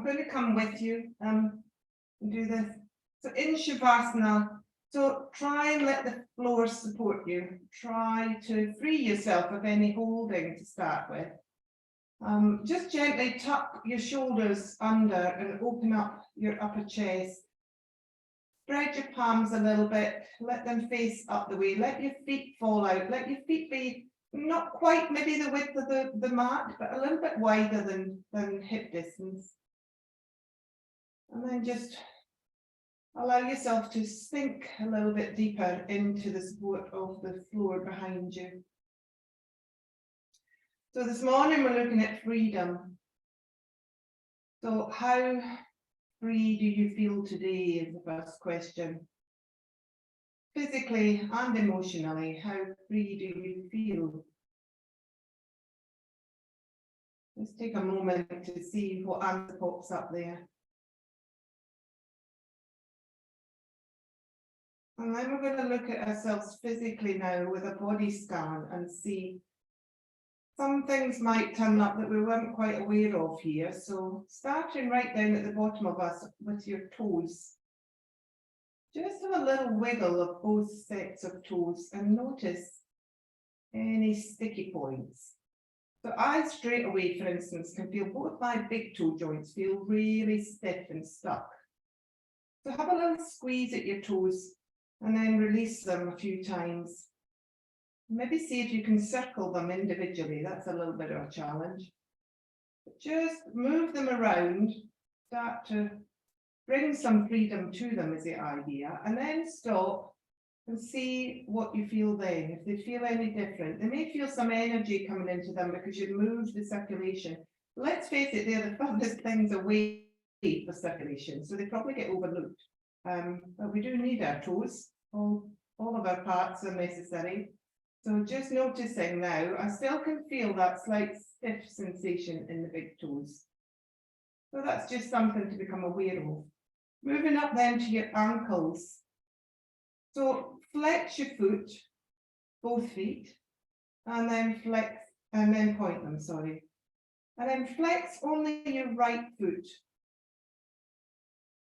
I'm going to come with you and do this. So in Shavasana, so try and let the floor support you. Try to free yourself of any holding to start with. Just gently tuck your shoulders under and open up your upper chest. Spread your palms a little bit, let them face up the way, let your feet fall out, let your feet be not quite maybe the width of the mat, but a little bit wider than hip distance. And then just allow yourself to sink a little bit deeper into the support of the floor behind you. So this morning we're looking at freedom. So how free do you feel today is the first question. Physically and emotionally, how free do you feel? Let's take a moment to see what answer pops up there. And then we're going to look at ourselves physically now with a body scan and see some things might turn up that we weren't quite aware of here. So starting right down at the bottom of us with your toes. Just have a little wiggle of both sets of toes and notice any sticky points. So I straight away, for instance, can feel both my big toe joints feel really stiff and stuck. So have a little squeeze at your toes and then release them a few times. Maybe see if you can circle them individually. That's a little bit of a challenge. But just move them around, start to bring some freedom to them is the idea, and then stop and see what you feel then, if they feel any different. They may feel some energy coming into them because you've moved the circulation. Let's face it, they're the furthest things away for circulation, so they probably get overlooked. But we do need our toes. All of our parts are necessary. So just noticing now, I still can feel that slight stiff sensation in the big toes. So that's just something to become aware of. Moving up then to your ankles. So flex your foot, both feet, and then flex, and then point them, sorry. And then flex only your right foot.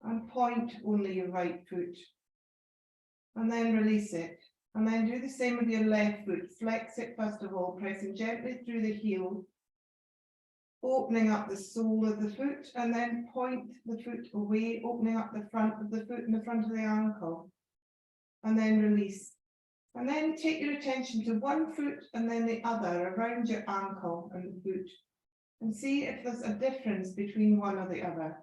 And point only your right foot. And then release it. And then do the same with your left foot. Flex it first of all, pressing gently through the heel, opening up the sole of the foot, and then point the foot away, opening up the front of the foot and the front of the ankle. And then release. And then take your attention to one foot and then the other around your ankle and the foot. And see if there's a difference between one or the other.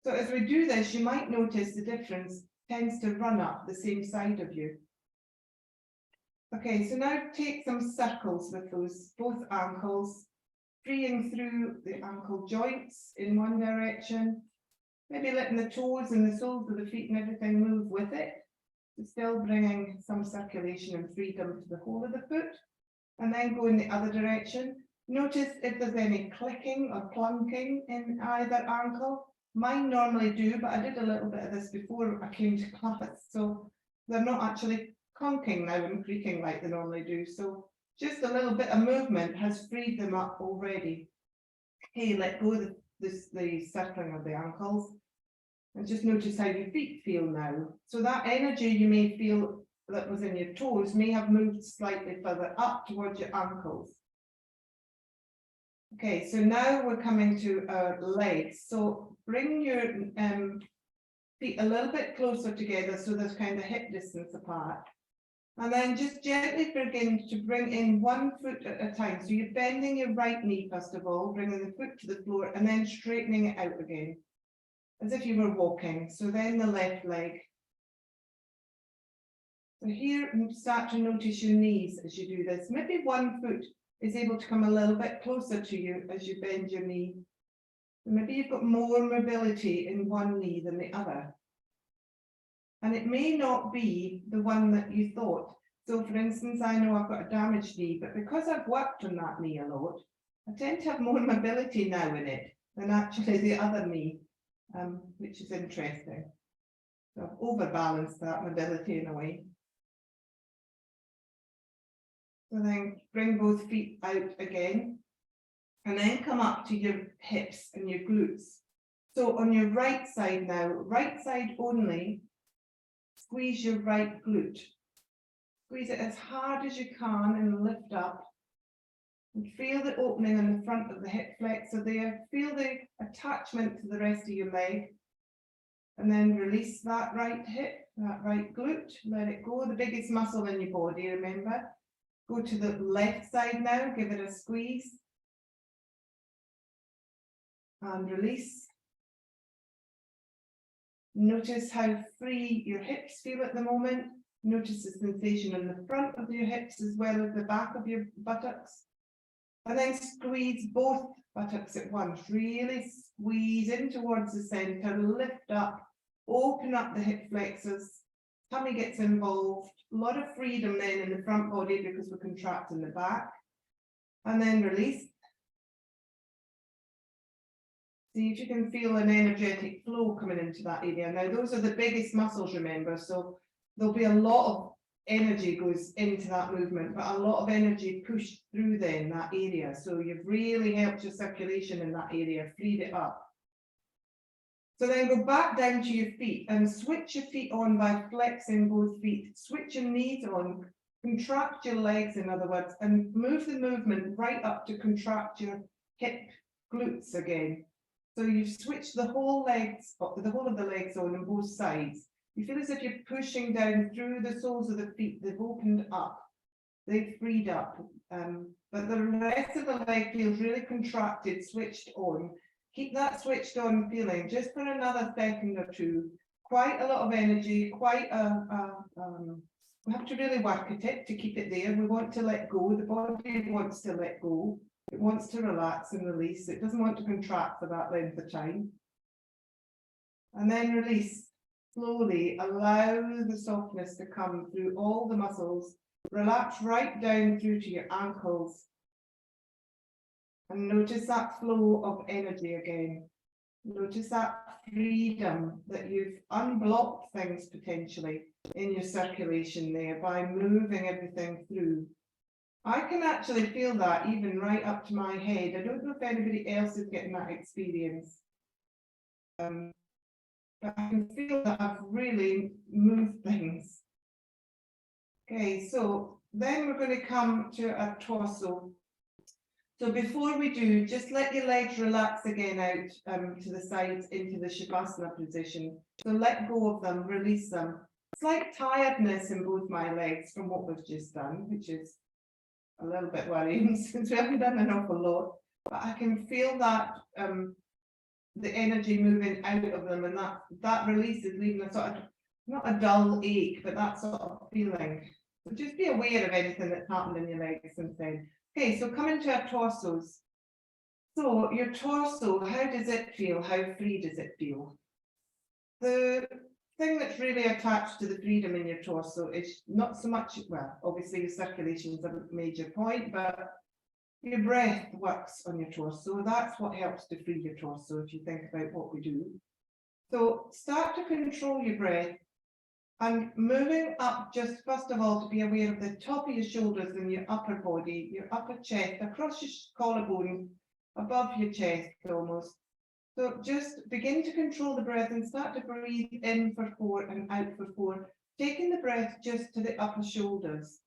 So as we do this, you might notice the difference tends to run up the same side of you. Okay, so now take some circles with those both ankles, freeing through the ankle joints in one direction, maybe letting the toes and the soles of the feet and everything move with it, so still bringing some circulation and freedom to the whole of the foot, and then go in the other direction. Notice if there's any clicking or clunking in either ankle. Mine normally do, but I did a little bit of this before I came to class, so they're not actually clunking now and creaking like they normally do. So just a little bit of movement has freed them up already. Okay, let go of the circling of the ankles and just notice how your feet feel now. So that energy you may feel that was in your toes may have moved slightly further up towards your ankles. Okay, so now we're coming to our legs. So bring your feet a little bit closer together so there's kind of hip distance apart. And then just gently begin to bring in one foot at a time. So you're bending your right knee first of all, bringing the foot to the floor and then straightening it out again, as if you were walking. So then the left leg. So here, start to notice your knees as you do this. Maybe one foot is able to come a little bit closer to you as you bend your knee. And maybe you've got more mobility in one knee than the other. And it may not be the one that you thought. So for instance, I know I've got a damaged knee, but because I've worked on that knee a lot, I tend to have more mobility now in it than actually the other knee, which is interesting. So I've overbalanced that mobility in a way. So then bring both feet out again, and then come up to your hips and your glutes. So on your right side now, right side only, squeeze your right glute. Squeeze it as hard as you can and lift up. And feel the opening in the front of the hip flexor there. Feel the attachment to the rest of your leg. And then release that right hip, that right glute. Let it go, the biggest muscle in your body, remember. Go to the left side now, give it a squeeze. And release. Notice how free your hips feel at the moment. Notice the sensation in the front of your hips as well as the back of your buttocks. And then squeeze both buttocks at once. Really squeeze in towards the center, lift up, open up the hip flexors. Tummy gets involved. A lot of freedom then in the front body because we're contracting the back. And then release. See if you can feel an energetic flow coming into that area. Now, those are the biggest muscles, remember, so there'll be a lot of energy goes into that movement, but a lot of energy pushed through then that area. So you've really helped your circulation in that area, freed it up. So then go back down to your feet and switch your feet on by flexing both feet. Switch your knees on, contract your legs, in other words, and move the movement right up to contract your hip glutes again. So you've switched the whole of the legs on both sides. You feel as if you're pushing down through the soles of the feet. They've opened up, they've freed up, but the rest of the leg feels really contracted, switched on. Keep that switched on feeling just for another second or two. Quite a lot of energy, we have to really work at it to keep it there. We want to let go. The body wants to let go. It wants to relax and release. It doesn't want to contract for that length of time. And then release. Slowly allow the softness to come through all the muscles. Relax right down through to your ankles. And notice that flow of energy again. Notice that freedom that you've unblocked things potentially in your circulation there by moving everything through. I can actually feel that even right up to my head. I don't know if anybody else is getting that experience. But I can feel that I've really moved things. Okay, so then we're going to come to a torso. So before we do, just let your legs relax again out to the sides into the Shavasana position. So let go of them, release them. Slight tiredness in both my legs from what we've just done, which is a little bit worrying since we haven't done an awful lot. But I can feel that the energy moving out of them, and that release is leaving a sort of, not a dull ache, but that sort of feeling. So just be aware of anything that's happened in your legs since then. Okay, so coming to our torsos. So your torso, how does it feel? How free does it feel? The thing that's really attached to the freedom in your torso is not so much, well, obviously your circulation is a major point, but your breath works on your torso. That's what helps to free your torso if you think about what we do. So start to control your breath and moving up, just first of all to be aware of the top of your shoulders and your upper body, your upper chest, across your collarbone, above your chest almost. So just begin to control the breath and start to breathe in for 4 and out for 4, taking the breath just to the upper shoulders.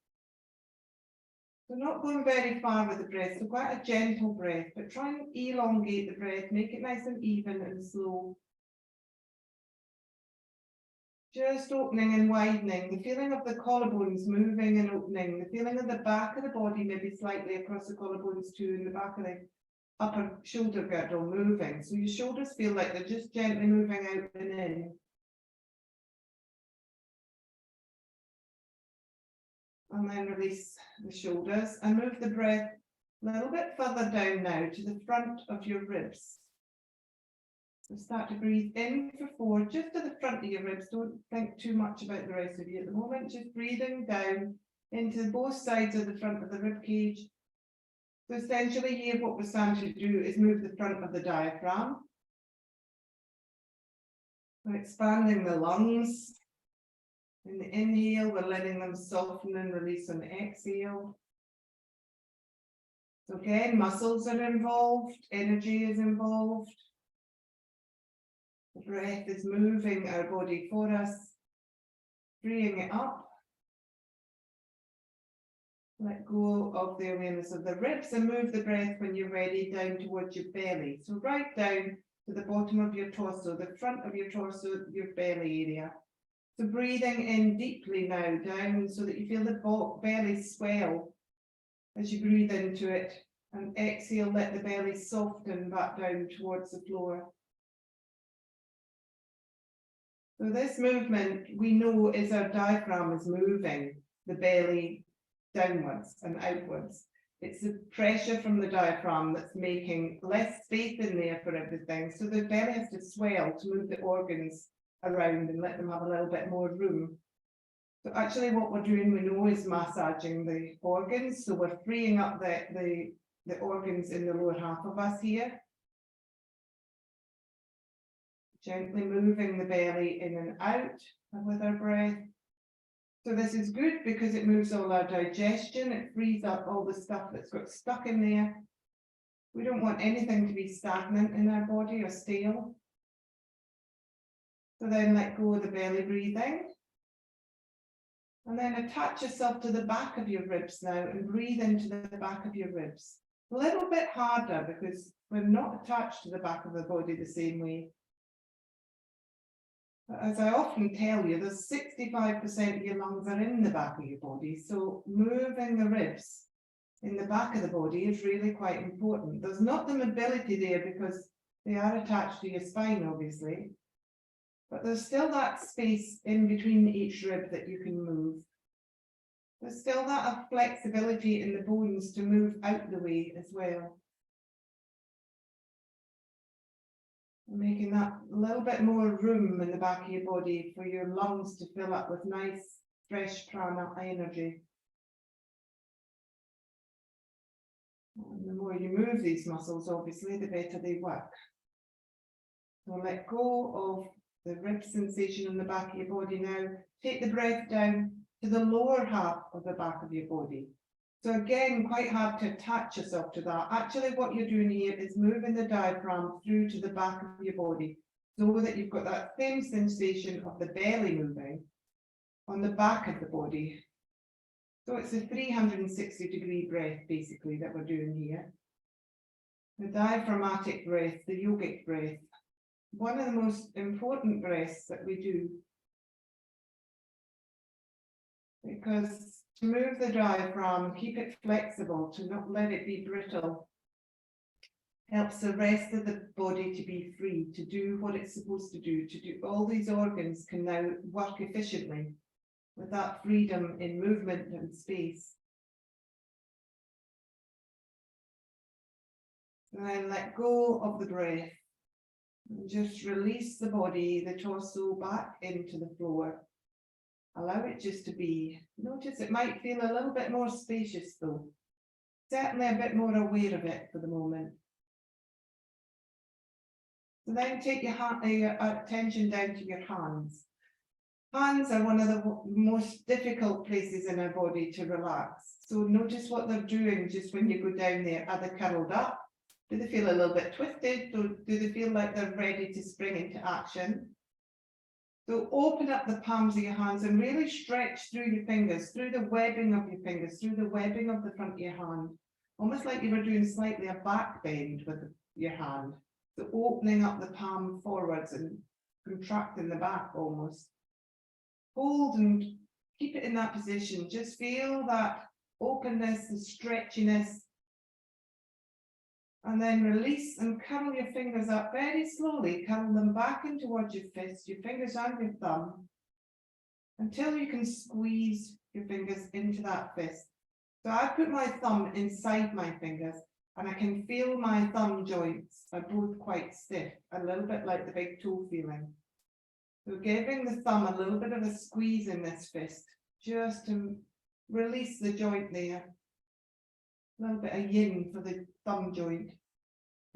So not going very far with the breath, so quite a gentle breath, but try and elongate the breath, make it nice and even and slow. Just opening and widening, the feeling of the collarbones moving and opening, the feeling of the back of the body maybe slightly across the collarbones too, and the back of the upper shoulder girdle moving. So your shoulders feel like they're just gently moving out and in. And then release the shoulders and move the breath a little bit further down now to the front of your ribs. So start to breathe in for 4, just to the front of your ribs. Don't think too much about the rest of you at the moment. Just breathing down into both sides of the front of the rib cage. So essentially here what we're starting to do is move the front of the diaphragm. We're expanding the lungs. In the inhale, we're letting them soften and release on the exhale. So again, muscles are involved, energy is involved. The breath is moving our body for us, freeing it up. Let go of the awareness of the ribs and move the breath when you're ready down towards your belly. So right down to the bottom of your torso, the front of your torso, your belly area. So breathing in deeply now down so that you feel the belly swell as you breathe into it, and exhale, let the belly soften back down towards the floor. So this movement we know is our diaphragm is moving the belly downwards and outwards. It's the pressure from the diaphragm that's making less space in there for everything. So the belly has to swell to move the organs around and let them have a little bit more room. So actually what we're doing, we know, is massaging the organs. So we're freeing up the organs in the lower half of us here. Gently moving the belly in and out with our breath. So this is good because it moves all our digestion, it frees up all the stuff that's got stuck in there. We don't want anything to be stagnant in our body or stale. So then let go of the belly breathing. And then attach yourself to the back of your ribs now and breathe into the back of your ribs. A little bit harder because we're not attached to the back of the body the same way. As I often tell you, there's 65% of your lungs are in the back of your body, so moving the ribs in the back of the body is really quite important. There's not the mobility there because they are attached to your spine, obviously, but there's still that space in between each rib that you can move. There's still that flexibility in the bones to move out the way as well. Making that a little bit more room in the back of your body for your lungs to fill up with nice, fresh prana energy. And the more you move these muscles, obviously, the better they work. So let go of the rib sensation in the back of your body now. Take the breath down to the lower half of the back of your body. So again, quite hard to attach yourself to that. Actually, what you're doing here is moving the diaphragm through to the back of your body so that you've got that same sensation of the belly moving on the back of the body. So it's a 360-degree breath, basically, that we're doing here. The diaphragmatic breath, the yogic breath, one of the most important breaths that we do. Because to move the diaphragm, keep it flexible, to not let it be brittle, helps the rest of the body to be free, to do what it's supposed to do. All these organs can now work efficiently with that freedom in movement and space. And then let go of the breath. And just release the body, the torso back into the floor. Allow it just to be. Notice it might feel a little bit more spacious though. Certainly a bit more aware of it for the moment. So then take your attention down to your hands. Hands are one of the most difficult places in our body to relax. So notice what they're doing just when you go down there. Are they curled up? Do they feel a little bit twisted? Do they feel like they're ready to spring into action? So open up the palms of your hands and really stretch through your fingers, through the webbing of your fingers, through the webbing of the front of your hand. Almost like you were doing slightly a back bend with your hand. So opening up the palm forwards and contracting the back almost. Hold and keep it in that position. Just feel that openness, the stretchiness. And then release and curl your fingers up very slowly. Curl them back in towards your fist, your fingers and your thumb, until you can squeeze your fingers into that fist. So I put my thumb inside my fingers and I can feel my thumb joints are both quite stiff, a little bit like the big toe feeling. So giving the thumb a little bit of a squeeze in this fist, just to release the joint there. A little bit of yin for the thumb joint.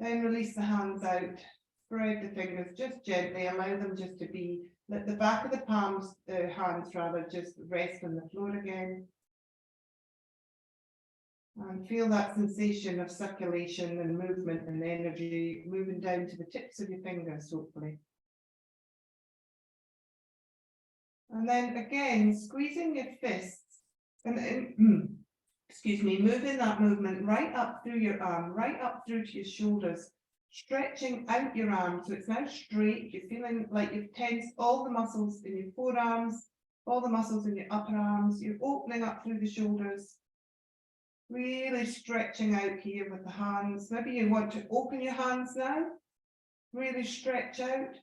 Then release the hands out, spread the fingers just gently, allow them just to be, let the back of the palms, the hands rather, just rest on the floor again. And feel that sensation of circulation and movement and energy moving down to the tips of your fingers, hopefully. And then again, squeezing your fists and excuse me, moving that movement right up through your arm, right up through to your shoulders, stretching out your arm so it's now straight. You're feeling like you've tensed all the muscles in your forearms, all the muscles in your upper arms. You're opening up through the shoulders, really stretching out here with the hands. Maybe you want to open your hands now, really stretch out.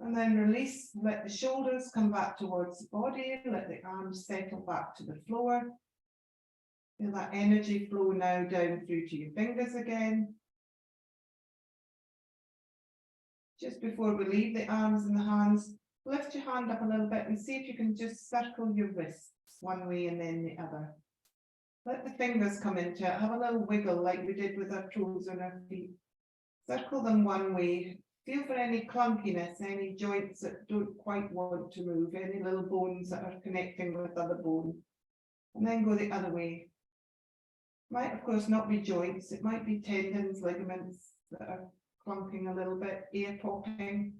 And then release, let the shoulders come back towards the body, let the arms settle back to the floor. Feel that energy flow now down through to your fingers again. Just before we leave the arms and the hands, lift your hand up a little bit and see if you can just circle your wrists one way and then the other. Let the fingers come into it, have a little wiggle like we did with our toes on our feet. Circle them one way. Feel for any clunkiness, any joints that don't quite want to move, any little bones that are connecting with other bone. And then go the other way. Might, of course, not be joints. It might be tendons, ligaments that are clunking a little bit, ear popping.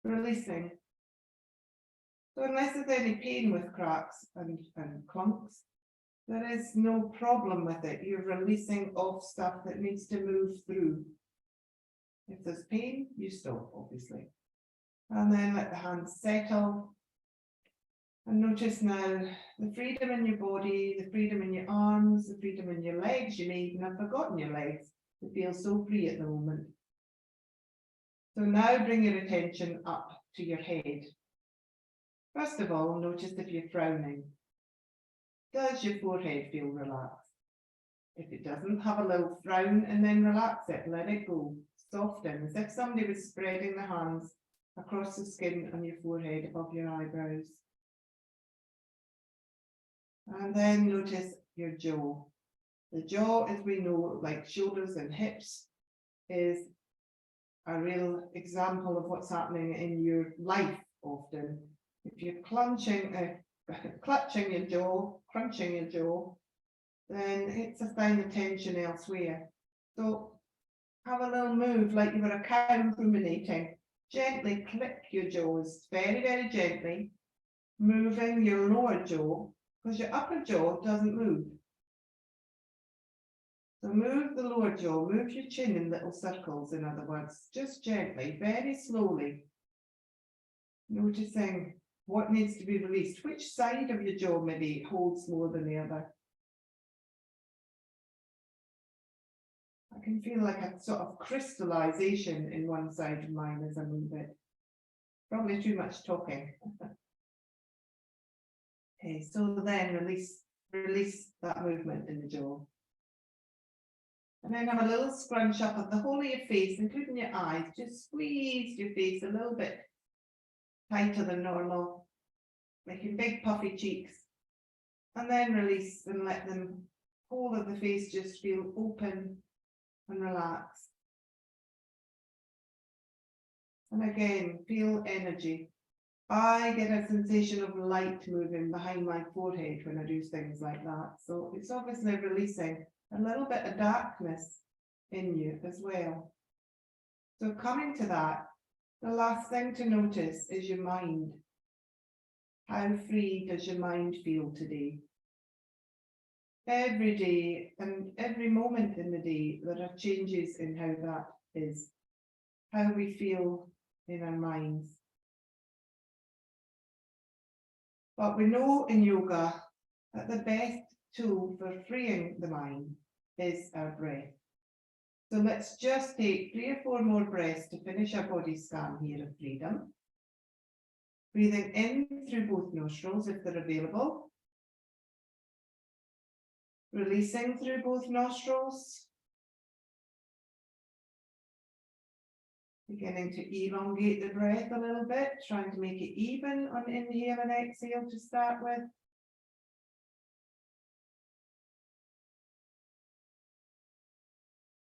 Releasing. So unless there's any pain with cracks and clunks, there is no problem with it. You're releasing off stuff that needs to move through. If there's pain, you stop, obviously. And then let the hands settle. And notice now the freedom in your body, the freedom in your arms, the freedom in your legs. You may even have forgotten your legs. They feel so free at the moment. So now bring your attention up to your head. First of all, notice if you're frowning. Does your forehead feel relaxed? If it doesn't, have a little frown and then relax it, let it go. Soften, as if somebody was spreading their hands across the skin on your forehead above your eyebrows. And then notice your jaw. The jaw, as we know, like shoulders and hips, is a real example of what's happening in your life often. If you're clutching your jaw, crunching your jaw, then it's a sign of tension elsewhere. So have a little move like you were a cow ruminating. Gently click your jaws, very, very gently, moving your lower jaw, because your upper jaw doesn't move. So move the lower jaw, move your chin in little circles, in other words, just gently, very slowly. Noticing what needs to be released, which side of your jaw maybe holds more than the other. I can feel like a sort of crystallization in one side of mine as I move it. Probably too much talking. Okay, so then release that movement in the jaw. And then have a little scrunch up of the whole of your face, including your eyes. Just squeeze your face a little bit tighter than normal, making big puffy cheeks. And then release and let the whole of the face just feel open and relaxed. And again, feel energy. I get a sensation of light moving behind my forehead when I do things like that. So it's obviously releasing a little bit of darkness in you as well. So coming to that, the last thing to notice is your mind. How free does your mind feel today? Every day and every moment in the day, there are changes in how that is, how we feel in our minds. But we know in yoga that the best tool for freeing the mind is our breath. So let's just take 3 or 4 more breaths to finish our body scan here of freedom. Breathing in through both nostrils if they're available. Releasing through both nostrils. Beginning to elongate the breath a little bit, trying to make it even on inhale and exhale to start with.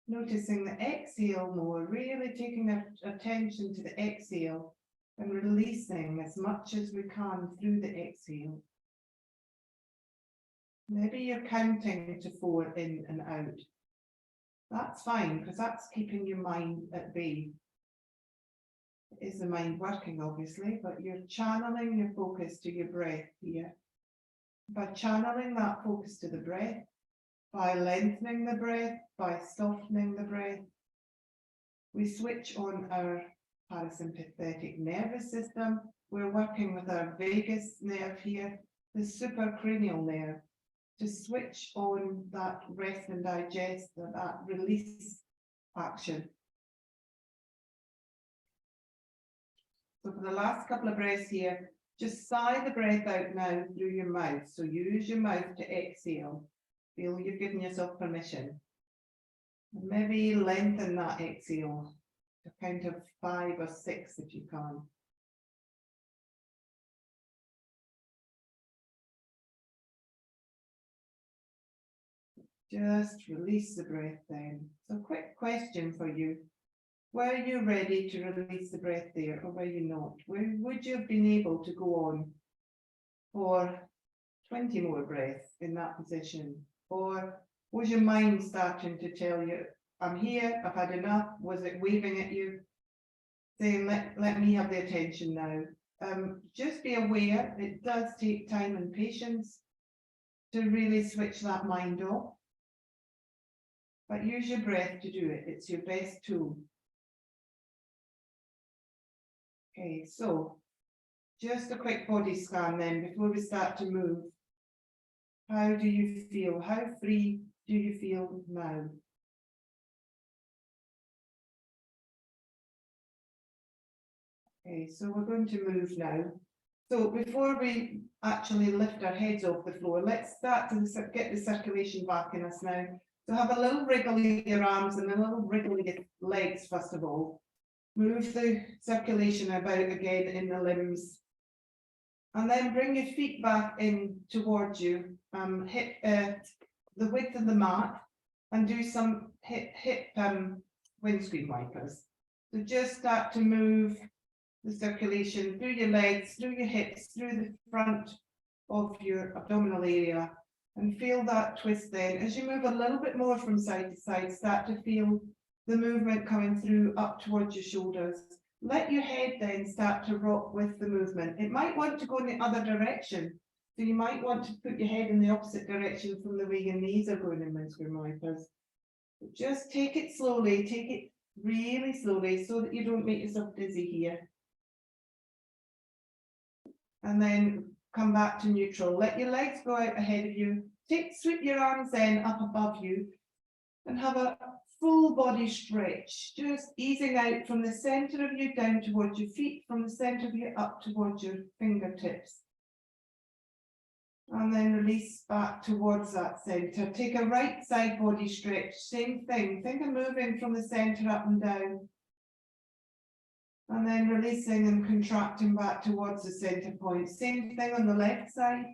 Noticing the exhale more, really taking our attention to the exhale and releasing as much as we can through the exhale. Maybe you're counting to 4 in and out. That's fine, because that's keeping your mind at bay. It is the mind working, obviously, but you're channeling your focus to your breath here. By channeling that focus to the breath, by lengthening the breath, by softening the breath, we switch on our parasympathetic nervous system. We're working with our vagus nerve here, the supracranial nerve, to switch on that rest and digest, that release action. So for the last couple of breaths here, just sigh the breath out now through your mouth. So use your mouth to exhale. Feel you've given yourself permission. And maybe lengthen that exhale to count of 5 or 6 if you can. Just release the breath then. So quick question for you. Were you ready to release the breath there, or were you not? Would you have been able to go on for 20 more breaths in that position? Or was your mind starting to tell you, I'm here, I've had enough? Was it waving at you, saying, let me have the attention now? Just be aware, it does take time and patience to really switch that mind off. But use your breath to do it. It's your best tool. Okay, so just a quick body scan then before we start to move. How do you feel? How free do you feel now? Okay, so we're going to move now. So before we actually lift our heads off the floor, let's start to get the circulation back in us now. So have a little wriggle in your arms and a little wriggle in your legs first of all. Move the circulation about again in the limbs. And then bring your feet back in towards you. Hip the width of the mat and do some hip windscreen wipers. So just start to move the circulation through your legs, through your hips, through the front of your abdominal area, and feel that twist then. As you move a little bit more from side to side, start to feel the movement coming through up towards your shoulders. Let your head then start to rock with the movement. It might want to go in the other direction. So you might want to put your head in the opposite direction from the way your knees are going in windscreen wipers. But just take it slowly, take it really slowly so that you don't make yourself dizzy here. And then come back to neutral. Let your legs go out ahead of you. Sweep your arms then up above you and have a full body stretch, just easing out from the center of you down towards your feet, from the center of you up towards your fingertips. And then release back towards that center. Take a right side body stretch, same thing. Think of moving from the center up and down. And then releasing and contracting back towards the center point. Same thing on the left side.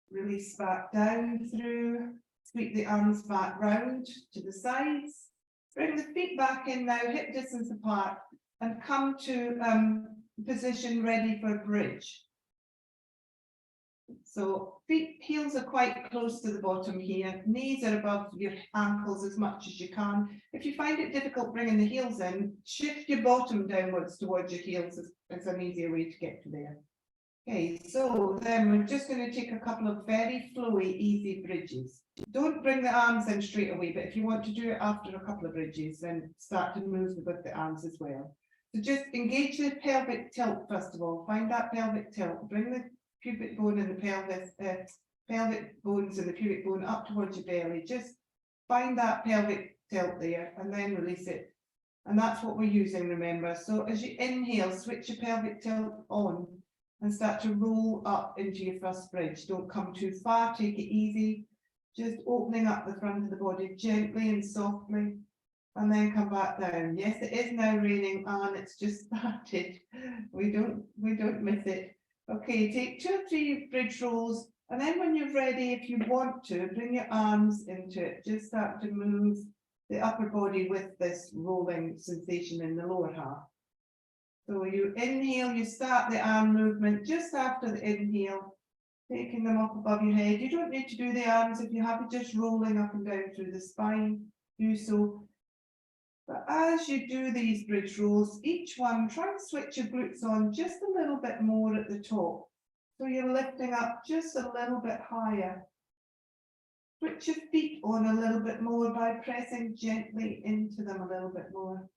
Release back down through. Sweep the arms back round to the sides. Bring the feet back in now, hip distance apart, and come to position ready for bridge. So heels are quite close to the bottom here. Knees are above your ankles as much as you can. If you find it difficult bringing the heels in, shift your bottom downwards towards your heels. It's an easier way to get to there. Okay, so then we're just going to take a couple of very flowy, easy bridges. Don't bring the arms in straight away, but if you want to do it after a couple of bridges, then start to move with the arms as well. So just engage the pelvic tilt first of all. Find that pelvic tilt. Bring the pubic bone and the pelvis, pelvic bones and the pubic bone up towards your belly. Just find that pelvic tilt there and then release it. And that's what we're using, remember. So as you inhale, switch your pelvic tilt on and start to roll up into your first bridge. Don't come too far, take it easy. Just opening up the front of the body gently and softly, and then come back down. Yes, it is now raining and it's just started. We don't miss it. Okay, take 2 or 3 bridge rolls, and then when you're ready, if you want to, bring your arms into it. Just start to move the upper body with this rolling sensation in the lower half. So you inhale, you start the arm movement just after the inhale, taking them up above your head. You don't need to do the arms if you're happy just rolling up and down through the spine. Do so. But as you do these bridge rolls, each one, try and switch your glutes on just a little bit more at the top. So you're lifting up just a little bit higher. Switch your feet on a little bit more by pressing gently into them a little bit more.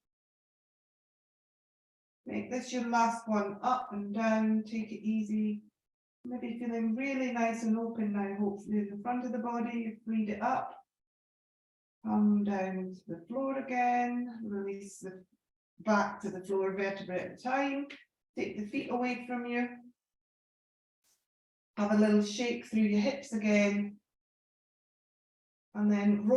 Make this your last one, up and down, take it easy. Maybe feeling really nice and open now, hopefully the front of the body, you've freed it up. Come down to the floor again, release the back to the floor vertebrae at a time. Take the feet away from you. Have a little shake through your hips again. And then roll